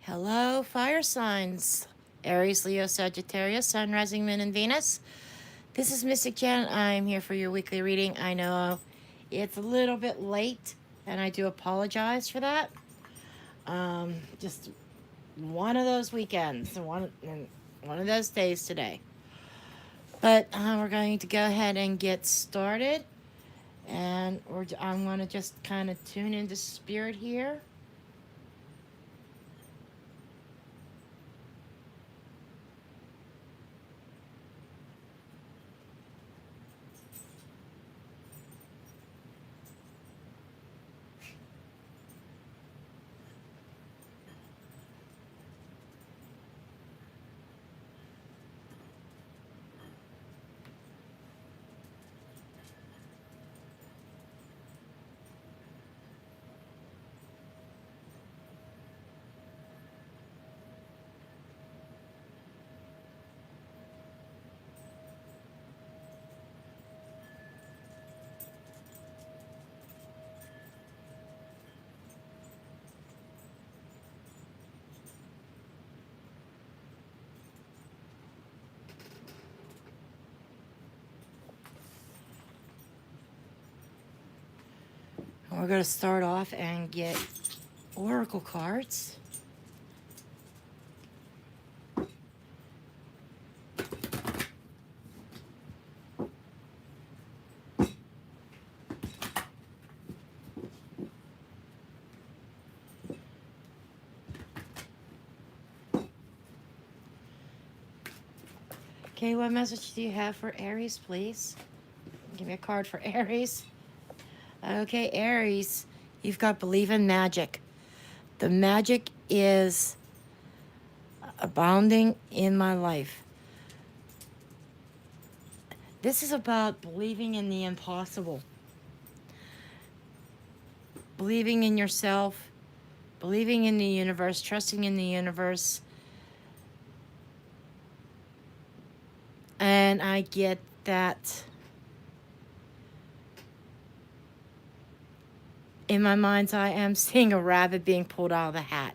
Hello, fire signs. Aries, Leo, Sagittarius, Sun, Rising, Moon, and Venus. This is Mystic Jen. I'm here for your weekly reading. I know it's a little bit late, and I do apologize for that. Just one of those weekends, one of those days today. But we're going to go ahead and get started, and I'm going to just kind of tune into spirit here. We're going to start off and get oracle cards. Okay, what message do you have for Aries, please? Give me a card for Aries. Okay, Aries, you've got believe in magic. The magic is abounding in my life. This is about believing in the impossible. Believing in yourself, believing in the universe, trusting in the universe. And I get that in my mind's eye, I'm seeing a rabbit being pulled out of the hat.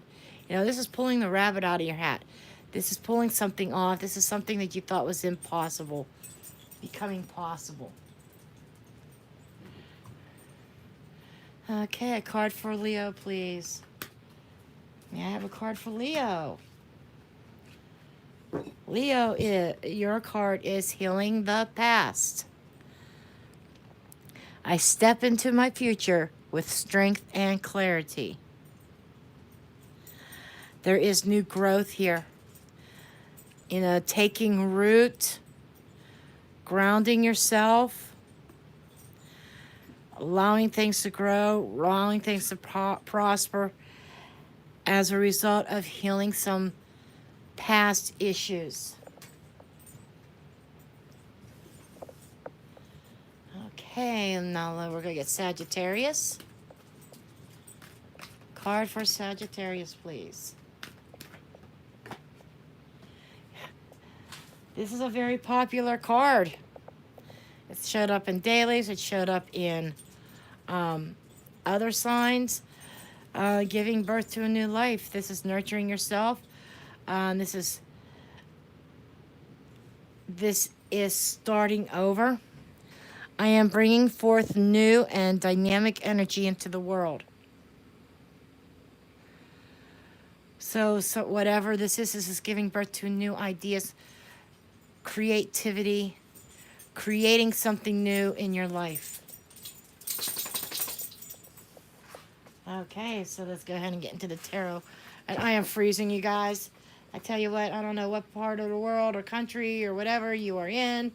You know, this is pulling the rabbit out of your hat. This is pulling something off. This is something that you thought was impossible becoming possible. Okay, a card for Leo, please. May I have a card for Leo? Leo, your card is healing the past. I step into my future with strength and clarity. There is new growth here. You know, taking root, grounding yourself, allowing things to grow, allowing things to prosper as a result of healing some past issues. Okay, now we're going to get Sagittarius. Card for Sagittarius, please. This is a very popular card. It showed up in dailies. It showed up in other signs. Giving birth to a new life. This is nurturing yourself. This is starting over. I am bringing forth new and dynamic energy into the world. So whatever this is giving birth to new ideas, creativity, creating something new in your life. Okay, so let's go ahead and get into the tarot. And I am freezing, you guys. I tell you what, I don't know what part of the world or country or whatever you are in.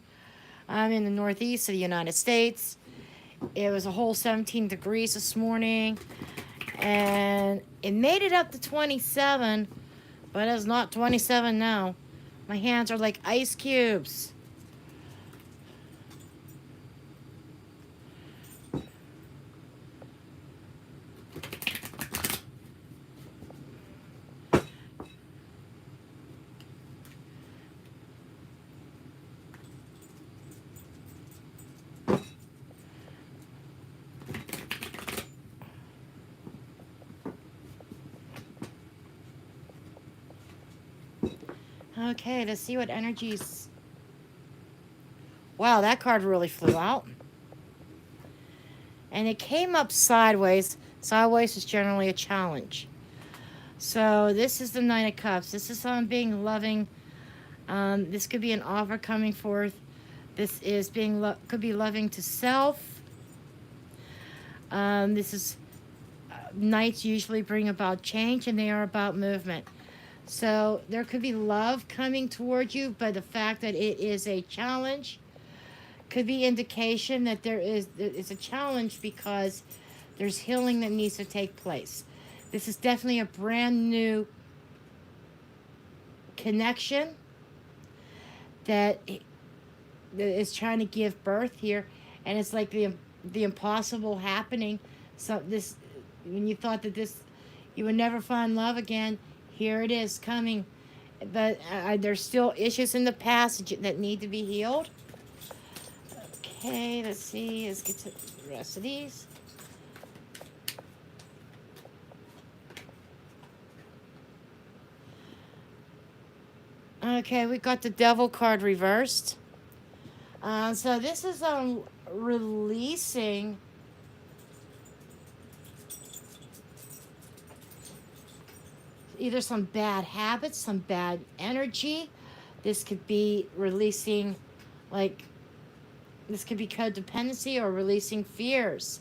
I'm in the northeast of the United States. It was a whole 17 degrees this morning. And it made it up to 27, but it's not 27 now. My hands are like ice cubes. Okay, let's see what energies. Wow, that card really flew out. And it came up sideways. Sideways is generally a challenge. So this is the Nine of Cups. This is on being loving. This could be an offer coming forth. This is could be loving to self. This is nights usually bring about change, and they are about movement. So there could be love coming towards you, but the fact that it is a challenge could be indication that it's a challenge because there's healing that needs to take place. This is definitely a brand new connection that is trying to give birth here, and it's like the impossible happening. So this, when you thought that this, you would never find love again, here it is coming. But there's still issues in the past that need to be healed. Okay, let's see. Let's get to the rest of these. Okay, we got the Devil card reversed. So this is releasing either some bad habits, some bad energy. This could be releasing, like, this could be codependency or releasing fears.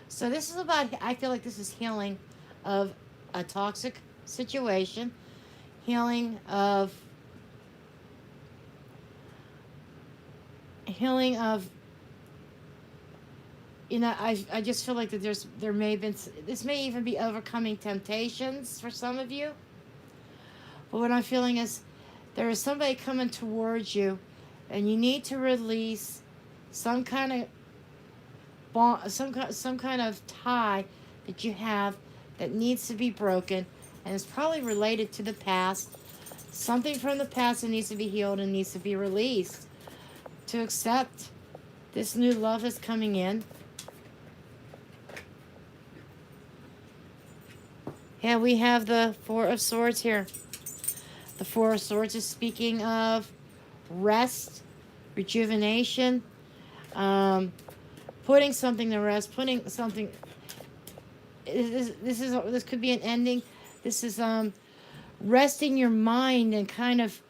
So this is about, I feel like this is healing of a toxic situation, healing of I just feel like that there may have been, this may even be overcoming temptations for some of you. But what I'm feeling is there is somebody coming towards you, and you need to release some kind of bond, some kind of tie that you have that needs to be broken, and it's probably related to the past. Something from the past that needs to be healed and needs to be released to accept this new love is coming in. Yeah, we have the Four of Swords here. The Four of Swords is speaking of rest, rejuvenation, putting something to rest, putting something. This could be an ending. This is resting your mind and kind of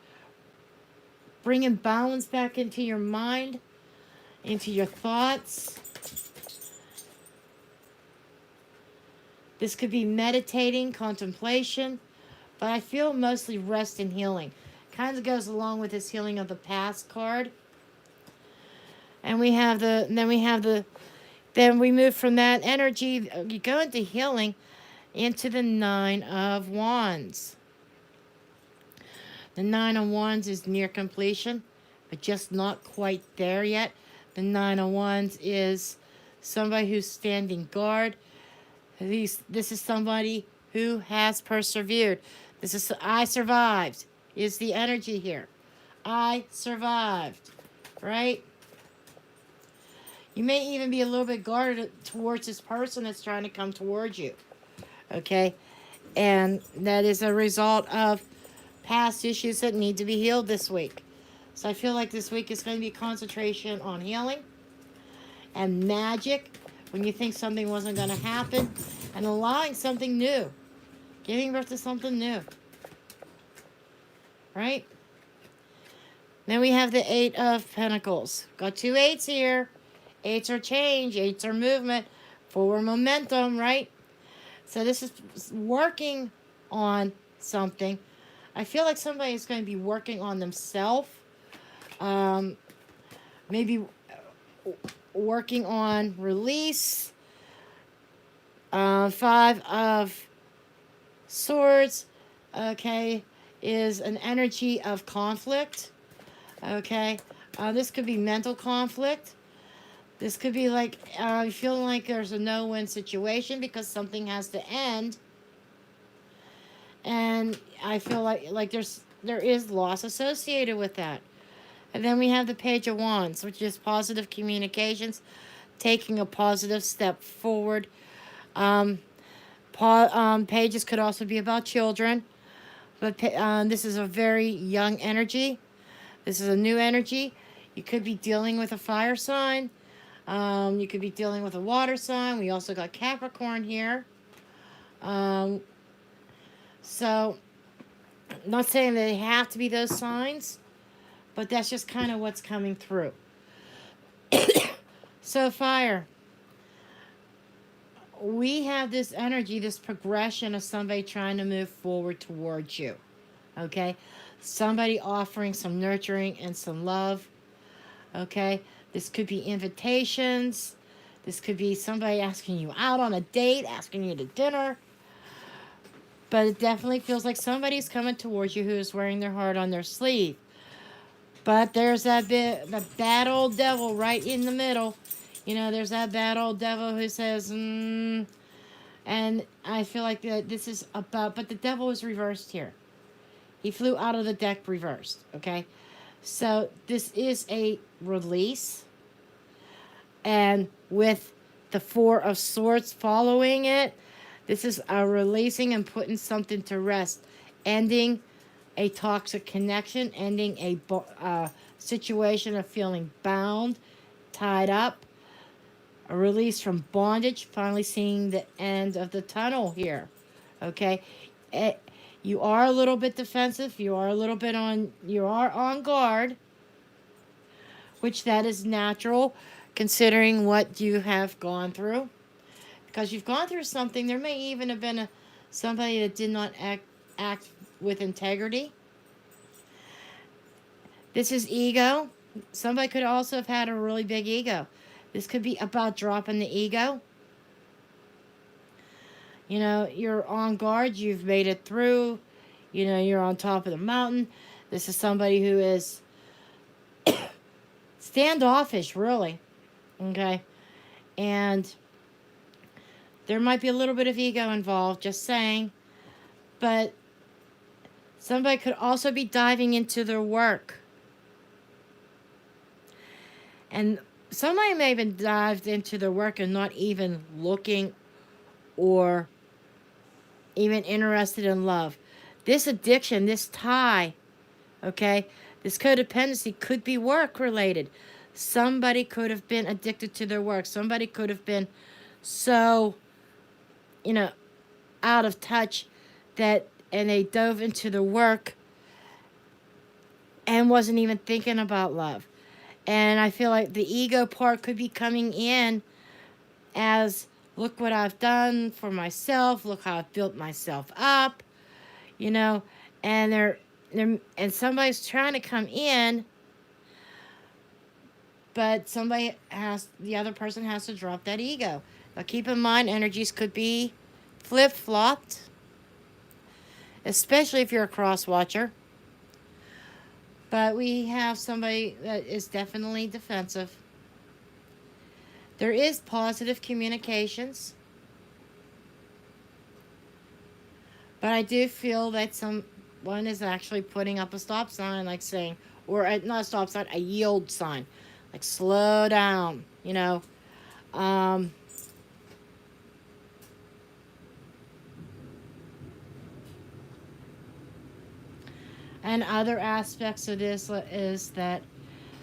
bringing balance back into your mind, into your thoughts. This could be meditating, contemplation, but I feel mostly rest and healing. Kind of goes along with this healing of the past card. And then we move from that energy, you go into healing, into the Nine of Wands. The Nine of Wands is near completion, but just not quite there yet. The Nine of Wands is somebody who's standing guard. This is somebody who has persevered. This is, I survived, is the energy here. I survived, right? You may even be a little bit guarded towards this person that's trying to come towards you, okay? And that is a result of past issues that need to be healed this week. So I feel like this week is going to be concentration on healing and magic when you think something wasn't going to happen, and allowing something new, giving birth to something new, right? Then we have the Eight of Pentacles. Got two eights here. Eights are change, eights are movement, forward momentum, right? So this is working on something. I feel like somebody is going to be working on themselves. Maybe working on release. Five of Swords, okay, is an energy of conflict. Okay, this could be mental conflict. This could be like feeling like there's a no-win situation because something has to end. And I feel like there is loss associated with that. And then we have the Page of Wands, which is positive communications, taking a positive step forward. Pages could also be about children. But this is a very young energy. This is a new energy. You could be dealing with a fire sign. You could be dealing with a water sign. We also got Capricorn here. Um, so, not saying that they have to be those signs, but that's just kind of what's coming through. So, fire. We have this energy, this progression of somebody trying to move forward towards you. Okay? Somebody offering some nurturing and some love. Okay? This could be invitations. This could be somebody asking you out on a date, asking you to dinner. But it definitely feels like somebody's coming towards you who is wearing their heart on their sleeve. But there's that bad old devil right in the middle. You know, there's that bad old devil who says, and I feel like that this is about, but the devil is reversed here. He flew out of the deck reversed, okay? So this is a release. And with the Four of Swords following it, this is a releasing and putting something to rest. Ending a toxic connection, ending a situation of feeling bound, tied up, a release from bondage, finally seeing the end of the tunnel here. Okay? You are a little bit defensive, you are on guard, which that is natural considering what you have gone through. Because you've gone through something, there may even have been somebody that did not act with integrity. This is ego. Somebody could also have had a really big ego. This could be about dropping the ego. You know, you're on guard. You've made it through. You know, you're on top of the mountain. This is somebody who is standoffish, really. Okay? And there might be a little bit of ego involved, just saying. But somebody could also be diving into their work. And somebody may have been dived into their work and not even looking or even interested in love. This addiction, this tie, okay, this codependency could be work related. Somebody could have been addicted to their work. Somebody could have been so, you know, out of touch and they dove into the work and wasn't even thinking about love. And I feel like the ego part could be coming in as, look what I've done for myself, look how I've built myself up, you know, and and somebody's trying to come in, but the other person has to drop that ego. Now keep in mind, energies could be flip-flopped, especially if you're a cross-watcher. But we have somebody that is definitely defensive. There is positive communications. But I do feel that someone is actually putting up a stop sign, like saying, or not a stop sign, a yield sign. Like, slow down, you know. And other aspects of this is that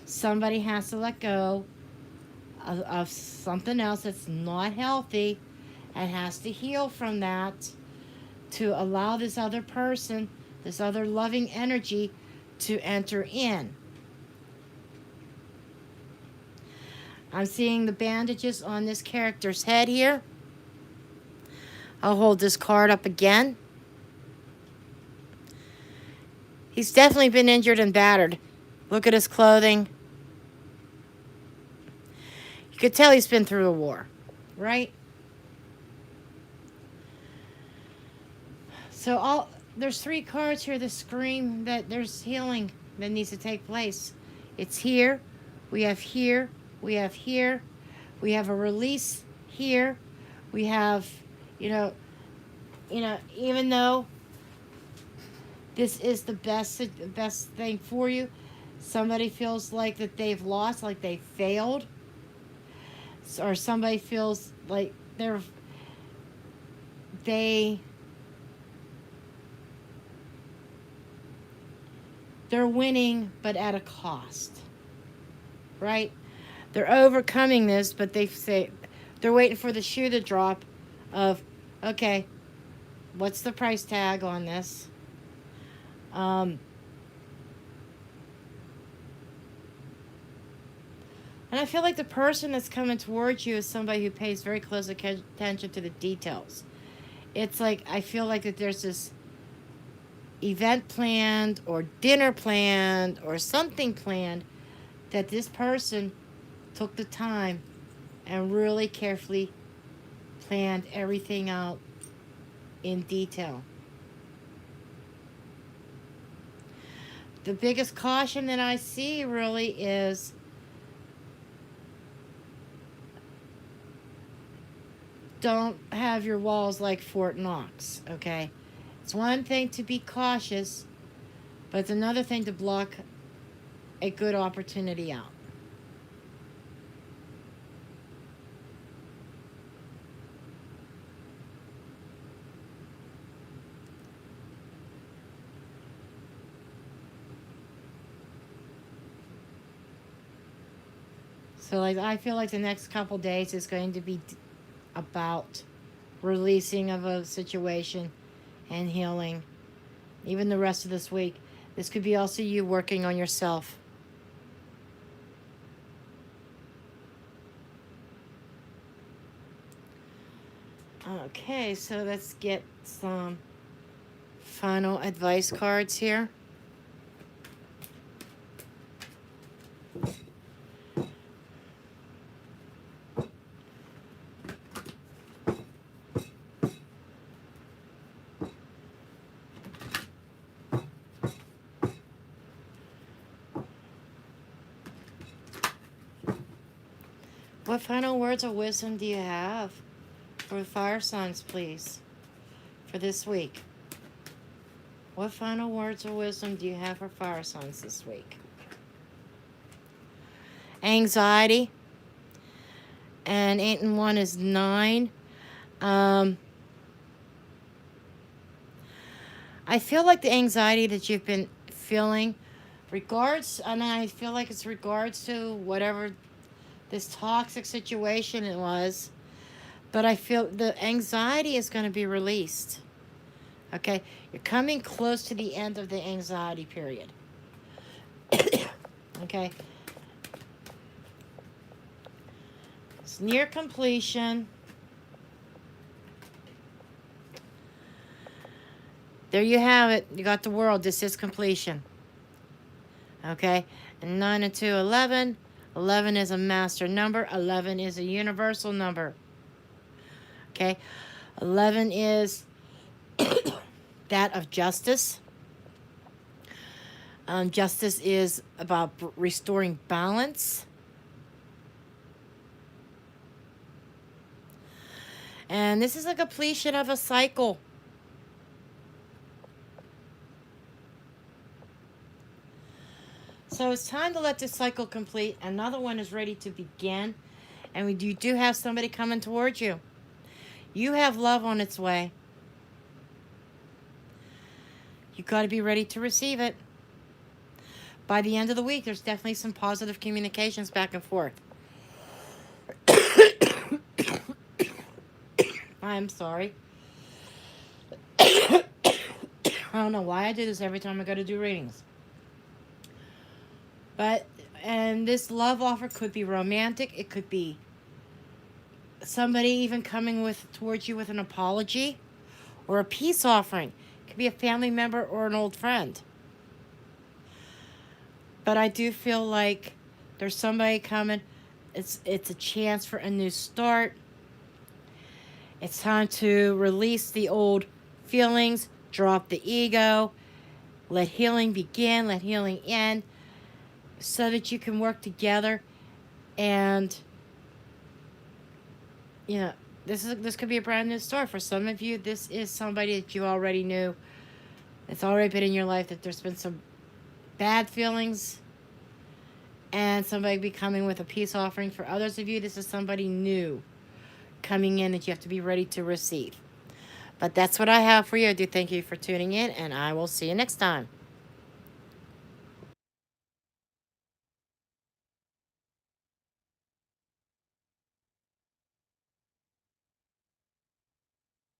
somebody has to let go of something else that's not healthy and has to heal from that to allow this other person, this other loving energy to enter in. I'm seeing the bandages on this character's head here. I'll hold this card up again. He's definitely been injured and battered. Look at his clothing. You could tell he's been through a war, right? So there's 3 cards here that scream that there's healing that needs to take place. It's here. We have here. We have here. We have a release here. We have, you know, even though this is the best thing for you, somebody feels like that they've lost, like they failed, or somebody feels like they they're winning, but at a cost, right? They're overcoming this, but they say they're waiting for the shoe to drop of, okay, what's the price tag on this? Um, and I feel like the person that's coming towards you is somebody who pays very close attention to the details. It's like, I feel like that there's this event planned or dinner planned or something planned that this person took the time and really carefully planned everything out in detail. The biggest caution that I see really is don't have your walls like Fort Knox, okay? It's one thing to be cautious, but it's another thing to block a good opportunity out. So like I feel like the next couple days is going to be about releasing of a situation and healing. Even the rest of this week. This could be also you working on yourself. Okay, so let's get some final advice cards here. What final words of wisdom do you have for fire signs, please, for this week? What final words of wisdom do you have for fire signs this week? Anxiety. And 8 and 1 is 9. I feel like the anxiety that you've been feeling and I feel like it's regards to whatever this toxic situation it was, but I feel the anxiety is going to be released. Okay, you're coming close to the end of the anxiety period. Okay, it's near completion. There you have it. You got the world. This is completion. Okay, and 9 and 2, 11. 11 is a master number. 11 is a universal number. Okay, 11 is that of justice. Justice is about restoring balance. And this is a completion of a cycle. So it's time to let this cycle complete. Another one is ready to begin. And you do have somebody coming towards you. You have love on its way. You got to be ready to receive it. By the end of the week, there's definitely some positive communications back and forth. I'm sorry. I don't know why I do this every time I go to do readings. And this love offer could be romantic. It could be somebody even coming towards you with an apology or a peace offering. It could be a family member or an old friend. But I do feel like there's somebody coming. It's a chance for a new start. It's time to release the old feelings, drop the ego, let healing begin, let healing end, so that you can work together. And this could be a brand new start. For some of you, this is somebody that you already knew. It's already been in your life, that there's been some bad feelings, and somebody be coming with a peace offering. For others of you, this is somebody new coming in that you have to be ready to receive. But that's what I have for you. I do thank you for tuning in, and I will see you next time.